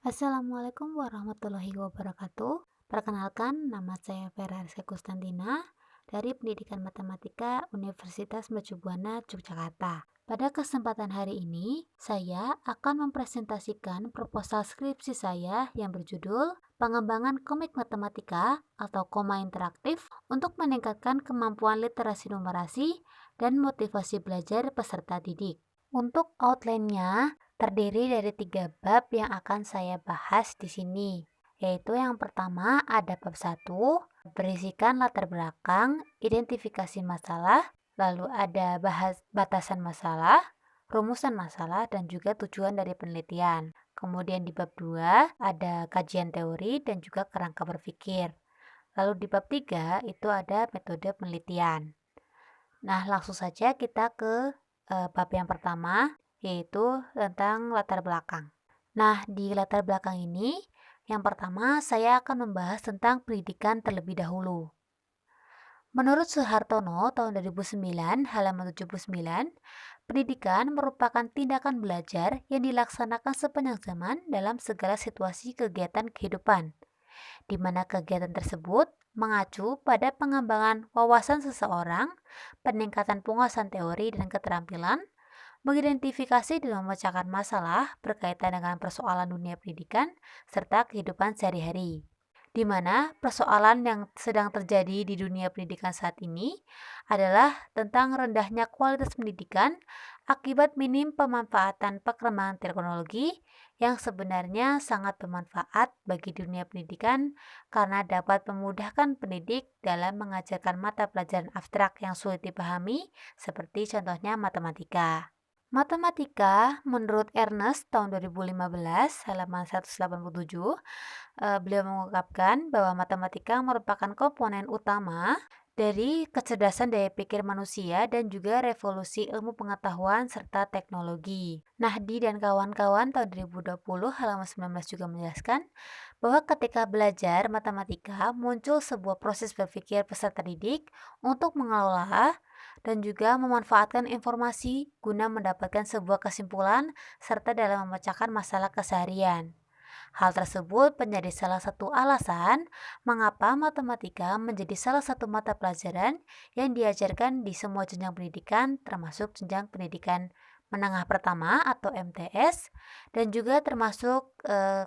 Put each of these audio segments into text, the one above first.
Assalamualaikum warahmatullahi wabarakatuh. Perkenalkan, nama saya Vera Rizky Kustantina dari Pendidikan Matematika Universitas Mercu Buana, Yogyakarta. Pada kesempatan hari ini, saya akan mempresentasikan proposal skripsi saya yang berjudul Pengembangan Komik Matematika atau Koma Interaktif untuk meningkatkan kemampuan literasi numerasi dan motivasi belajar peserta didik. Untuk outline-nya, terdiri dari 3 bab yang akan saya bahas di sini, yaitu yang pertama ada bab 1, berisikan latar belakang, identifikasi masalah, lalu ada bahas batasan masalah, rumusan masalah, dan juga tujuan dari penelitian. Kemudian di bab 2 ada kajian teori dan juga kerangka berpikir. Lalu di bab 3 itu ada metode penelitian. Nah, langsung saja kita ke bab yang pertama, yaitu tentang latar belakang. Nah, di latar belakang ini, yang pertama saya akan membahas tentang pendidikan terlebih dahulu. Menurut Soehartono tahun 2009, halaman 79, pendidikan merupakan tindakan belajar yang dilaksanakan sepanjang zaman dalam segala situasi kegiatan kehidupan, di mana kegiatan tersebut mengacu pada pengembangan wawasan seseorang, peningkatan penguasaan teori dan keterampilan, mengidentifikasi dan memecahkan masalah berkaitan dengan persoalan dunia pendidikan, serta kehidupan sehari-hari. Di mana persoalan yang sedang terjadi di dunia pendidikan saat ini adalah tentang rendahnya kualitas pendidikan akibat minim pemanfaatan perkembangan teknologi yang sebenarnya sangat bermanfaat bagi dunia pendidikan karena dapat memudahkan pendidik dalam mengajarkan mata pelajaran abstrak yang sulit dipahami seperti contohnya matematika. Matematika menurut Ernest tahun 2015 halaman 187, beliau mengungkapkan bahwa matematika merupakan komponen utama dari kecerdasan daya pikir manusia dan juga revolusi ilmu pengetahuan serta teknologi. Nahdi dan kawan-kawan tahun 2020 halaman 19 juga menjelaskan bahwa ketika belajar matematika muncul sebuah proses berpikir peserta didik untuk mengelola dan juga memanfaatkan informasi guna mendapatkan sebuah kesimpulan serta dalam memecahkan masalah keseharian. Hal tersebut menjadi salah satu alasan mengapa matematika menjadi salah satu mata pelajaran yang diajarkan di semua jenjang pendidikan termasuk jenjang pendidikan menengah pertama atau MTS dan juga termasuk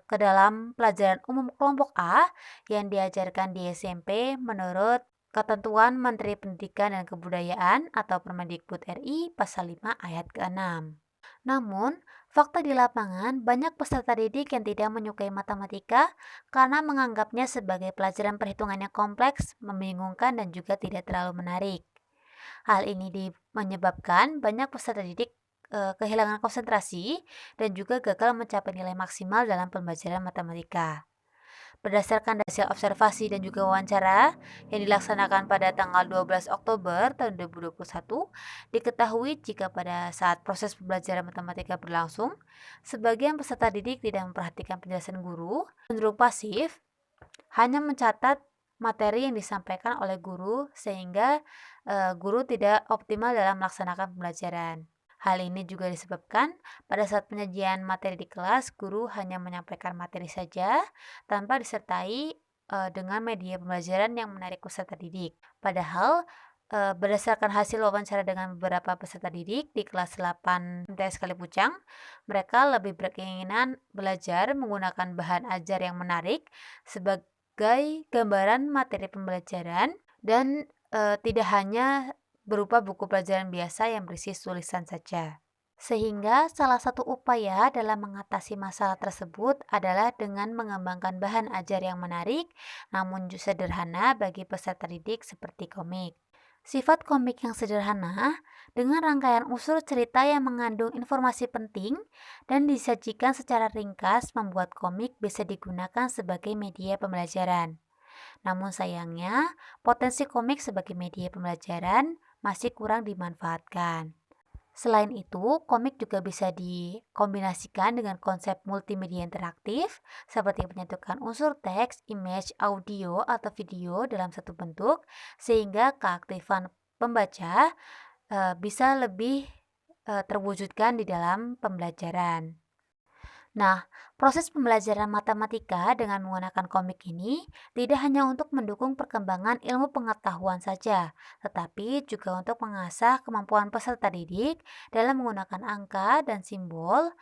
ke dalam pelajaran umum kelompok A yang diajarkan di SMP menurut Ketentuan Menteri Pendidikan dan Kebudayaan atau Permendikbud RI Pasal 5 Ayat ke-6. Namun, fakta di lapangan banyak peserta didik yang tidak menyukai matematika karena menganggapnya sebagai pelajaran perhitungan yang kompleks, membingungkan, dan juga tidak terlalu menarik. Hal ini menyebabkan banyak peserta didik kehilangan konsentrasi dan juga gagal mencapai nilai maksimal dalam pembelajaran matematika. Berdasarkan hasil observasi dan juga wawancara yang dilaksanakan pada tanggal 12 Oktober tahun 2021, diketahui jika pada saat proses pembelajaran matematika berlangsung, sebagian peserta didik tidak memperhatikan penjelasan guru, cenderung pasif, hanya mencatat materi yang disampaikan oleh guru sehingga guru tidak optimal dalam melaksanakan pembelajaran. Hal ini juga disebabkan pada saat penyajian materi di kelas, guru hanya menyampaikan materi saja tanpa disertai dengan media pembelajaran yang menarik peserta didik. Padahal berdasarkan hasil wawancara dengan beberapa peserta didik di kelas 8 MTS Kalipucang, mereka lebih berkeinginan belajar menggunakan bahan ajar yang menarik sebagai gambaran materi pembelajaran dan tidak hanya berupa buku pelajaran biasa yang berisi tulisan saja. Sehingga salah satu upaya dalam mengatasi masalah tersebut adalah dengan mengembangkan bahan ajar yang menarik namun sederhana bagi peserta didik seperti komik. Sifat komik yang sederhana dengan rangkaian unsur cerita yang mengandung informasi penting dan disajikan secara ringkas membuat komik bisa digunakan sebagai media pembelajaran. Namun sayangnya, potensi komik sebagai media pembelajaran masih kurang dimanfaatkan. Selain itu, komik juga bisa dikombinasikan dengan konsep multimedia interaktif seperti penyatukan unsur teks, image, audio, atau video dalam satu bentuk sehingga keaktifan pembaca bisa lebih terwujudkan di dalam pembelajaran. Nah, proses pembelajaran matematika dengan menggunakan komik ini tidak hanya untuk mendukung perkembangan ilmu pengetahuan saja, tetapi juga untuk mengasah kemampuan peserta didik dalam menggunakan angka dan simbol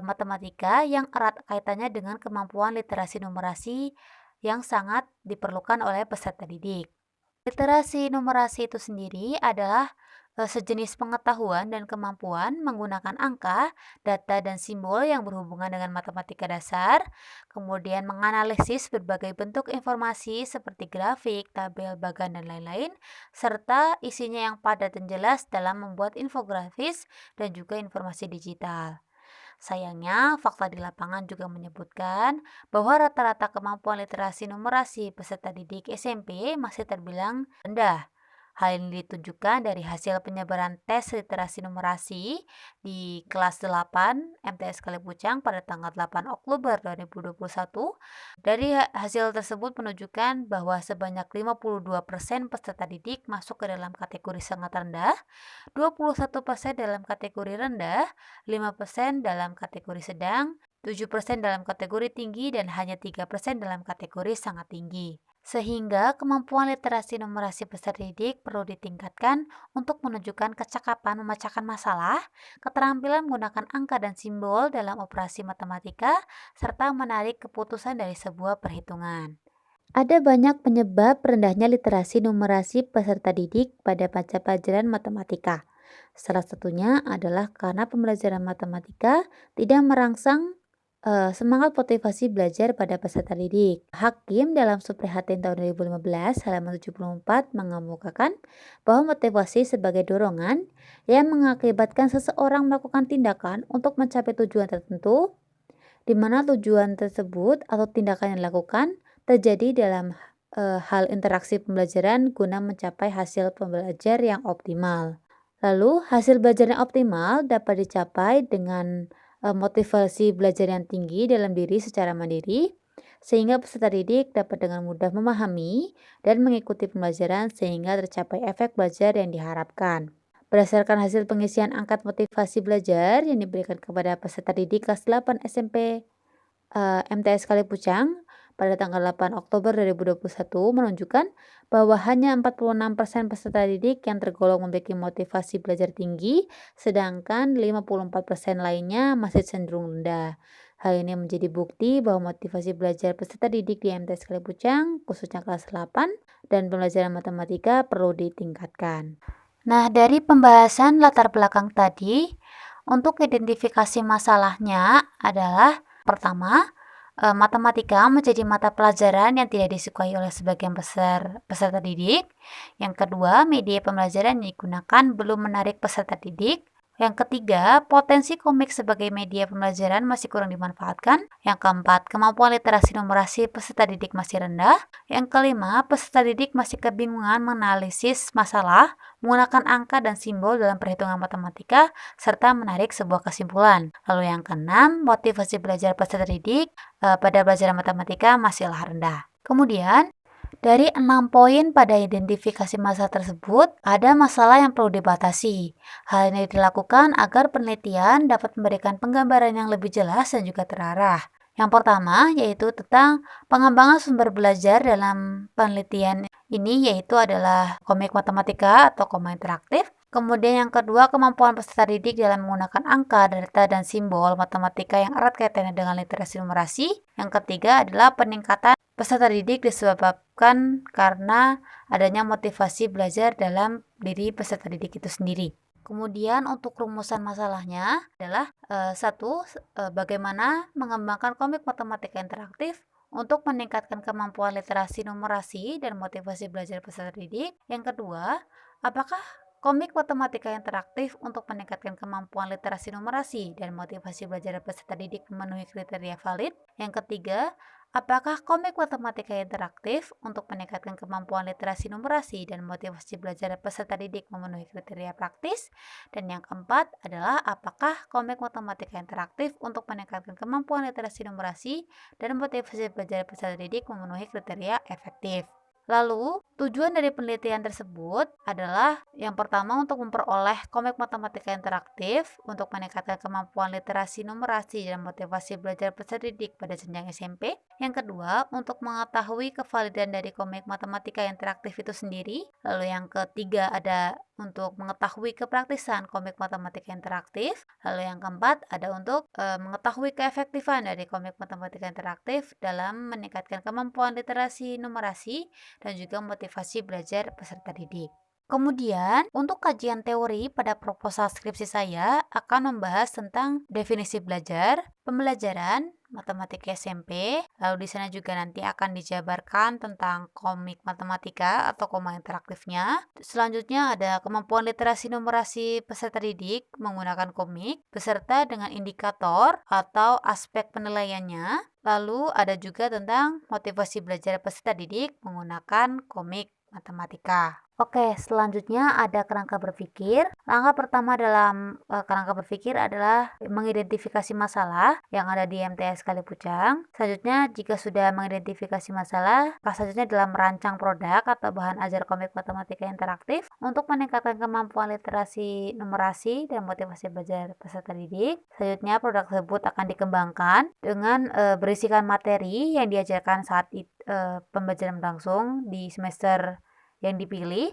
matematika yang erat kaitannya dengan kemampuan literasi numerasi yang sangat diperlukan oleh peserta didik. Literasi numerasi itu sendiri adalah sejenis pengetahuan dan kemampuan menggunakan angka, data, dan simbol yang berhubungan dengan matematika dasar, kemudian menganalisis berbagai bentuk informasi seperti grafik, tabel, bagan, dan lain-lain, serta isinya yang padat dan jelas dalam membuat infografis dan juga informasi digital. Sayangnya, fakta di lapangan juga menyebutkan bahwa rata-rata kemampuan literasi numerasi peserta didik SMP masih terbilang rendah. Hal ini ditunjukkan dari hasil penyebaran tes literasi numerasi di kelas 8 MTS Kalipucang pada tanggal 8 Oktober 2021. Dari hasil tersebut menunjukkan bahwa sebanyak 52% peserta didik masuk ke dalam kategori sangat rendah, 21% dalam kategori rendah, 5% dalam kategori sedang, 7% dalam kategori tinggi, dan hanya 3% dalam kategori sangat tinggi. Sehingga kemampuan literasi numerasi peserta didik perlu ditingkatkan untuk menunjukkan kecakapan memecahkan masalah, keterampilan menggunakan angka dan simbol dalam operasi matematika, serta menarik keputusan dari sebuah perhitungan. Ada banyak penyebab rendahnya literasi numerasi peserta didik pada pelajaran matematika. Salah satunya adalah karena pembelajaran matematika tidak merangsang semangat motivasi belajar pada peserta didik. Hakim dalam Suprihatin tahun 2015 halaman 74 mengemukakan bahwa motivasi sebagai dorongan yang mengakibatkan seseorang melakukan tindakan untuk mencapai tujuan tertentu, di mana tujuan tersebut atau tindakan yang dilakukan terjadi dalam hal interaksi pembelajaran guna mencapai hasil pembelajar yang optimal. Lalu, hasil belajar yang optimal dapat dicapai dengan motivasi belajar yang tinggi dalam diri secara mandiri, sehingga peserta didik dapat dengan mudah memahami dan mengikuti pembelajaran sehingga tercapai efek belajar yang diharapkan. Berdasarkan hasil pengisian angkat motivasi belajar yang diberikan kepada peserta didik kelas 8 SMP MTS Kalipucang pada tanggal 8 Oktober 2021 menunjukkan bahwa hanya 46% peserta didik yang tergolong memiliki motivasi belajar tinggi, sedangkan 54% lainnya masih cenderung rendah. Hal ini menjadi bukti bahwa motivasi belajar peserta didik di MTS Kalipucang, khususnya kelas 8, dan pembelajaran matematika perlu ditingkatkan. Nah, dari pembahasan latar belakang tadi, untuk identifikasi masalahnya adalah pertama, matematika menjadi mata pelajaran yang tidak disukai oleh sebagian besar peserta didik. Yang kedua, media pembelajaran yang digunakan belum menarik peserta didik. Yang ketiga, potensi komik sebagai media pembelajaran masih kurang dimanfaatkan. Yang keempat, kemampuan literasi numerasi peserta didik masih rendah. Yang kelima, peserta didik masih kebingungan menganalisis masalah, menggunakan angka dan simbol dalam perhitungan matematika, serta menarik sebuah kesimpulan. Lalu yang keenam, motivasi belajar peserta didik pada pelajaran matematika masihlah rendah. Kemudian, dari 6 poin pada identifikasi masalah tersebut, ada masalah yang perlu dibatasi. Hal ini dilakukan agar penelitian dapat memberikan penggambaran yang lebih jelas dan juga terarah. Yang pertama yaitu tentang pengembangan sumber belajar dalam penelitian ini, yaitu adalah komik matematika atau komik interaktif. Kemudian yang kedua, kemampuan peserta didik dalam menggunakan angka, data, dan simbol matematika yang erat kaitannya dengan literasi numerasi. Yang ketiga adalah peningkatan peserta didik disebabkan karena adanya motivasi belajar dalam diri peserta didik itu sendiri. Kemudian untuk rumusan masalahnya adalah satu, bagaimana mengembangkan komik matematika interaktif untuk meningkatkan kemampuan literasi numerasi dan motivasi belajar peserta didik. Yang kedua, apakah komik matematika interaktif untuk meningkatkan kemampuan literasi numerasi dan motivasi belajar peserta didik memenuhi kriteria valid? Yang ketiga, apakah komik matematika interaktif untuk meningkatkan kemampuan literasi numerasi dan motivasi belajar peserta didik memenuhi kriteria praktis? Dan yang keempat adalah apakah komik matematika interaktif untuk meningkatkan kemampuan literasi numerasi dan motivasi belajar peserta didik memenuhi kriteria efektif? Lalu, tujuan dari penelitian tersebut adalah yang pertama untuk memperoleh komik matematika interaktif untuk meningkatkan kemampuan literasi numerasi dan motivasi belajar peserta didik pada jenjang SMP. Yang kedua, untuk mengetahui kevalidan dari komik matematika interaktif itu sendiri. Lalu yang ketiga ada untuk mengetahui kepraktisan komik matematika interaktif. Lalu yang keempat ada untuk mengetahui keefektifan dari komik matematika interaktif dalam meningkatkan kemampuan literasi numerasi dan juga motivasi belajar peserta didik. Kemudian, untuk kajian teori pada proposal skripsi saya akan membahas tentang definisi belajar, pembelajaran, matematika SMP, lalu di sana juga nanti akan dijabarkan tentang komik matematika atau komik interaktifnya. Selanjutnya ada kemampuan literasi numerasi peserta didik menggunakan komik, beserta dengan indikator atau aspek penilaiannya. Lalu ada juga tentang motivasi belajar peserta didik menggunakan komik matematika. Oke, selanjutnya ada kerangka berpikir. Langkah pertama dalam kerangka berpikir adalah mengidentifikasi masalah yang ada di MTS Kalipucang. Selanjutnya, jika sudah mengidentifikasi masalah, selanjutnya dalam merancang produk atau bahan ajar komik matematika interaktif untuk meningkatkan kemampuan literasi numerasi dan motivasi belajar peserta didik. Selanjutnya, produk tersebut akan dikembangkan dengan berisikan materi yang diajarkan saat pembelajaran berlangsung di semester yang dipilih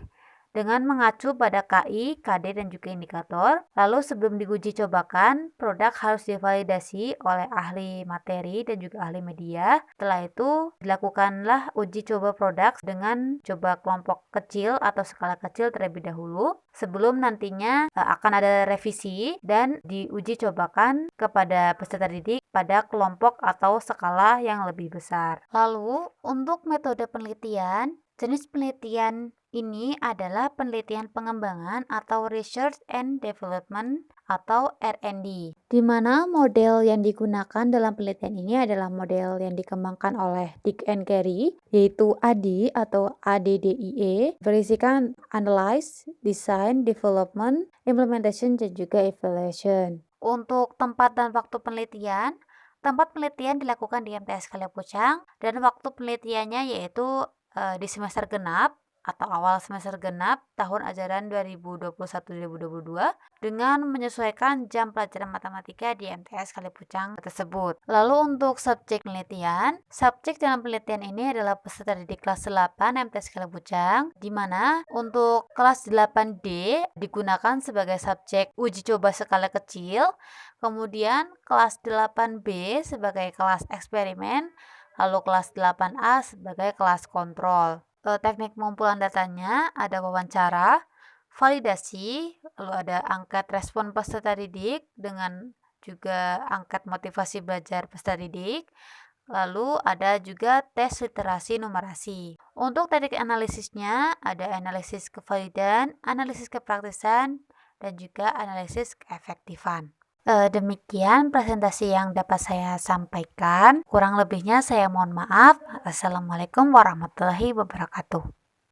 dengan mengacu pada KI, KD, dan juga indikator. Lalu sebelum diuji cobakan, produk harus divalidasi oleh ahli materi dan juga ahli media. Setelah itu, dilakukanlah uji coba produk dengan coba kelompok kecil atau skala kecil terlebih dahulu. Sebelum nantinya akan ada revisi dan diuji cobakan kepada peserta didik pada kelompok atau skala yang lebih besar. Lalu, untuk metode penelitian, jenis penelitian ini adalah penelitian pengembangan atau Research and Development atau R&D, di mana model yang digunakan dalam penelitian ini adalah model yang dikembangkan oleh Dick and Carey, yaitu ADI atau ADDIE, berisikan Analyze, Design, Development, Implementation, dan juga Evaluation. Untuk tempat dan waktu penelitian, tempat penelitian dilakukan di MTS Kalipucang dan waktu penelitiannya yaitu di semester genap atau awal semester genap tahun ajaran 2021-2022 dengan menyesuaikan jam pelajaran matematika di MTS Kalipucang tersebut. Lalu untuk subjek penelitian, subjek dalam penelitian ini adalah peserta didik kelas 8 MTS Kalipucang, di mana untuk kelas 8D digunakan sebagai subjek uji coba skala kecil, kemudian kelas 8B sebagai kelas eksperimen, lalu kelas 8A sebagai kelas kontrol. Teknik pengumpulan datanya ada wawancara, validasi, lalu ada angkat respon peserta didik dengan juga angkat motivasi belajar peserta didik, lalu ada juga tes literasi numerasi. Untuk teknik analisisnya ada analisis kevalidan, analisis kepraktisan, dan juga analisis keefektifan. Demikian presentasi yang dapat saya sampaikan. Kurang lebihnya saya mohon maaf. Assalamualaikum warahmatullahi wabarakatuh.